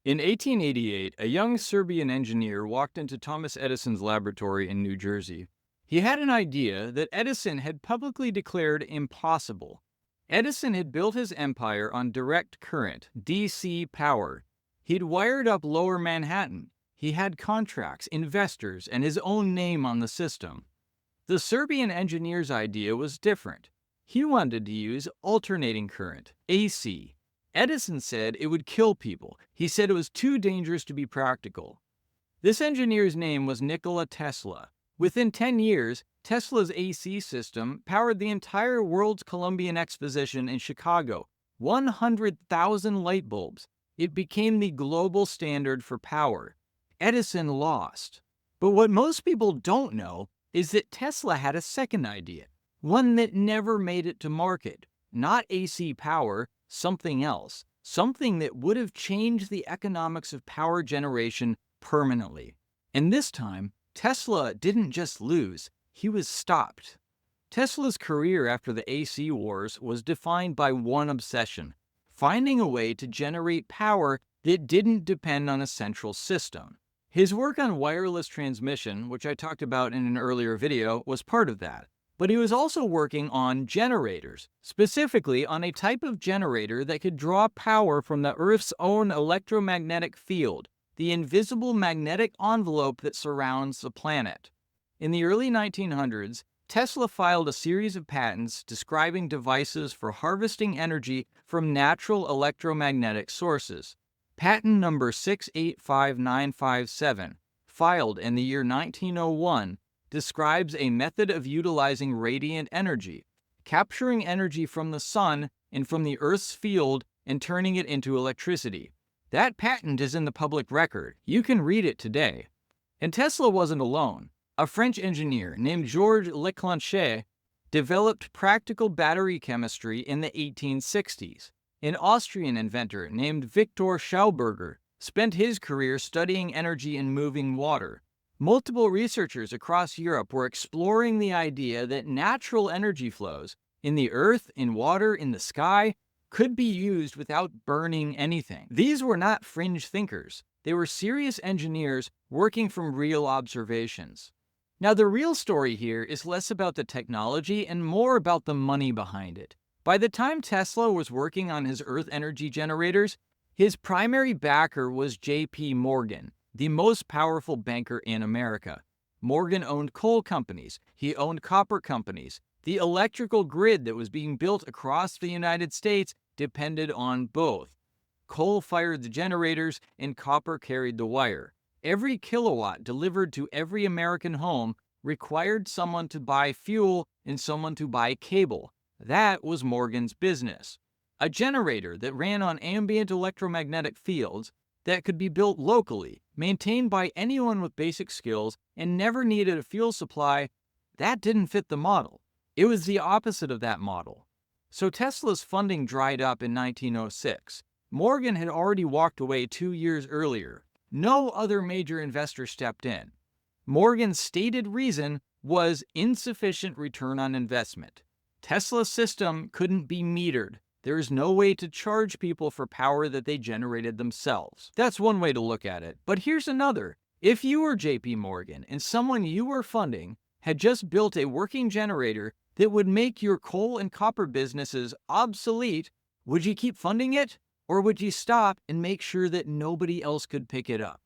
In 1888, a young Serbian engineer walked into Thomas Edison's laboratory in New Jersey. He had an idea that Edison had publicly declared impossible. Edison had built his empire on direct current, DC power. He'd wired up lower Manhattan. He had contracts, investors, and his own name on the system. The Serbian engineer's idea was different. He wanted to use alternating current, AC. Edison said it would kill people. He said it was too dangerous to be practical. This engineer's name was Nikola Tesla. Within 10 years, Tesla's AC system powered the entire World's Columbian Exposition in Chicago, 100,000 light bulbs. It became the global standard for power. Edison lost. But what most people don't know is that Tesla had a second idea, one that never made it to market. Not AC power, something else, something that would have changed the economics of power generation permanently. And this time, Tesla didn't just lose, he was stopped. Tesla's career after the AC wars was defined by one obsession: finding a way to generate power that didn't depend on a central system. His work on wireless transmission, which I talked about in an earlier video, was part of that. But he was also working on generators, specifically on a type of generator that could draw power from the Earth's own electromagnetic field, the invisible magnetic envelope that surrounds the planet. In the early 1900s, Tesla filed a series of patents describing devices for harvesting energy from natural electromagnetic sources. Patent number 685957, filed in the year 1901, describes a method of utilizing radiant energy, capturing energy from the sun and from the Earth's field and turning it into electricity. That patent is in the public record. You can read it today. And Tesla wasn't alone. A French engineer named Georges Leclanché developed practical battery chemistry in the 1860s. An Austrian inventor named Victor Schauberger spent his career studying energy in moving water. Multiple researchers across Europe were exploring the idea that natural energy flows in the earth, in water, in the sky could be used without burning anything. These were not fringe thinkers. They were serious engineers working from real observations. Now, the real story here is less about the technology and more about the money behind it. By the time Tesla was working on his Earth energy generators, his primary backer was J.P. Morgan, the most powerful banker in America. Morgan owned coal companies, he owned copper companies. The electrical grid that was being built across the United States depended on both. Coal fired the generators and copper carried the wire. Every kilowatt delivered to every American home required someone to buy fuel and someone to buy cable. That was Morgan's business. A generator that ran on ambient electromagnetic fields that could be built locally, maintained by anyone with basic skills, and never needed a fuel supply, that didn't fit the model. It was the opposite of that model. So Tesla's funding dried up in 1906. Morgan had already walked away 2 years earlier. No other major investor stepped in. Morgan's stated reason was insufficient return on investment. Tesla's system couldn't be metered. There is no way to charge people for power that they generated themselves. That's one way to look at it. But here's another. If you were JP Morgan and someone you were funding had just built a working generator that would make your coal and copper businesses obsolete, would you keep funding it? Or would you stop and make sure that nobody else could pick it up?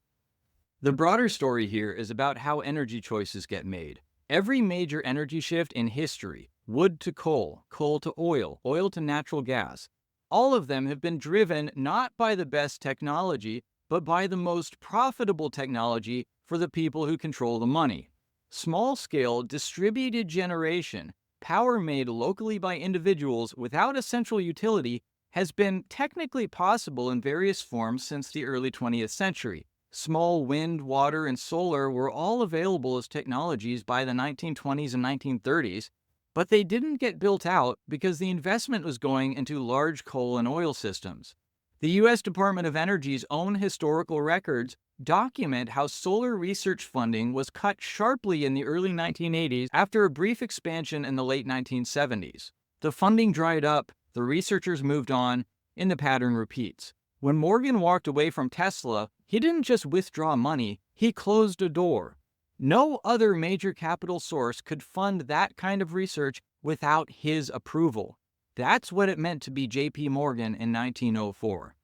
The broader story here is about how energy choices get made. Every major energy shift in history, wood to coal, coal to oil, oil to natural gas, all of them have been driven not by the best technology, but by the most profitable technology for the people who control the money. Small-scale, distributed generation, power made locally by individuals without a central utility, has been technically possible in various forms since the early 20th century. Small wind, water, and solar were all available as technologies by the 1920s and 1930s, but they didn't get built out because the investment was going into large coal and oil systems. The U.S. Department of Energy's own historical records document how solar research funding was cut sharply in the early 1980s after a brief expansion in the late 1970s. The funding dried up, the researchers moved on, and the pattern repeats. When Morgan walked away from Tesla, he didn't just withdraw money, he closed a door. No other major capital source could fund that kind of research without his approval. That's what it meant to be J.P. Morgan in 1904.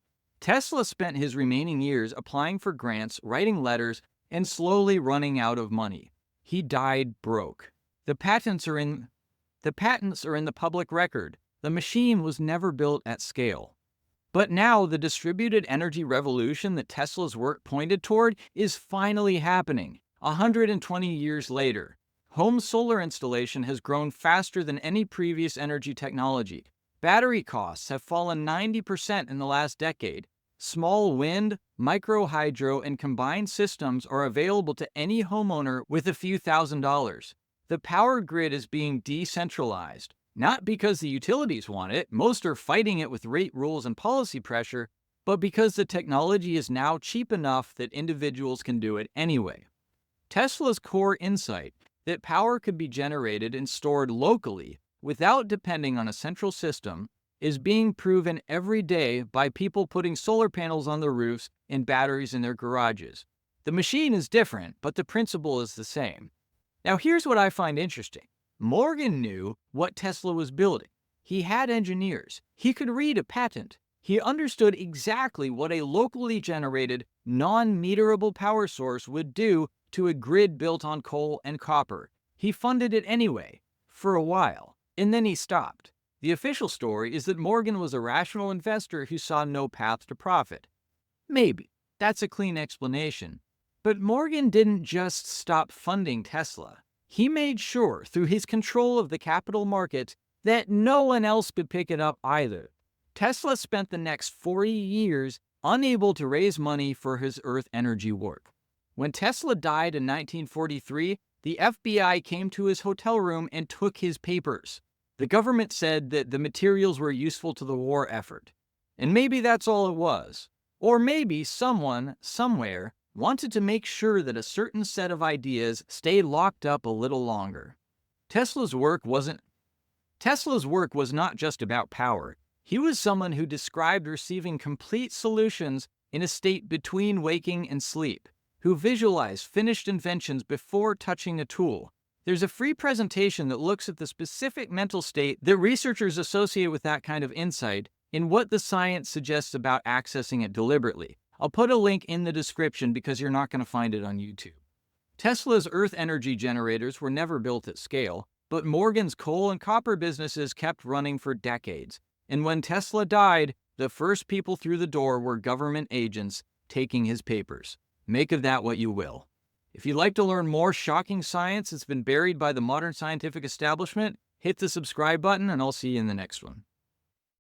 Tesla spent his remaining years applying for grants, writing letters, and slowly running out of money. He died broke. The patents are in the public record. The machine was never built at scale. But now the distributed energy revolution that Tesla's work pointed toward is finally happening, 120 years later. Home solar installation has grown faster than any previous energy technology. Battery costs have fallen 90% in the last decade. Small wind, micro hydro, and combined systems are available to any homeowner with a few $1,000s. The power grid is being decentralized. Not because the utilities want it, most are fighting it with rate rules and policy pressure, but because the technology is now cheap enough that individuals can do it anyway. Tesla's core insight, that power could be generated and stored locally without depending on a central system, is being proven every day by people putting solar panels on their roofs and batteries in their garages. The machine is different, but the principle is the same. Now here's what I find interesting. Morgan knew what Tesla was building. He had engineers. He could read a patent. He understood exactly what a locally generated, non-meterable power source would do to a grid built on coal and copper. He funded it anyway, for a while, and then he stopped. The official story is that Morgan was a rational investor who saw no path to profit. Maybe. That's a clean explanation. But Morgan didn't just stop funding Tesla. He made sure, through his control of the capital markets, that no one else could pick it up either. Tesla spent the next 40 years unable to raise money for his Earth energy work. When Tesla died in 1943, the FBI came to his hotel room and took his papers. The government said that the materials were useful to the war effort. And maybe that's all it was. Or maybe someone, somewhere, wanted to make sure that a certain set of ideas stayed locked up a little longer. Tesla's work was not just about power. He was someone who described receiving complete solutions in a state between waking and sleep, who visualized finished inventions before touching a tool. There's a free presentation that looks at the specific mental state that researchers associate with that kind of insight and what the science suggests about accessing it deliberately. I'll put a link in the description because you're not going to find it on YouTube. Tesla's Earth energy generators were never built at scale, but Morgan's coal and copper businesses kept running for decades. And when Tesla died, the first people through the door were government agents taking his papers. Make of that what you will. If you'd like to learn more shocking science that's been buried by the modern scientific establishment, hit the subscribe button and I'll see you in the next one.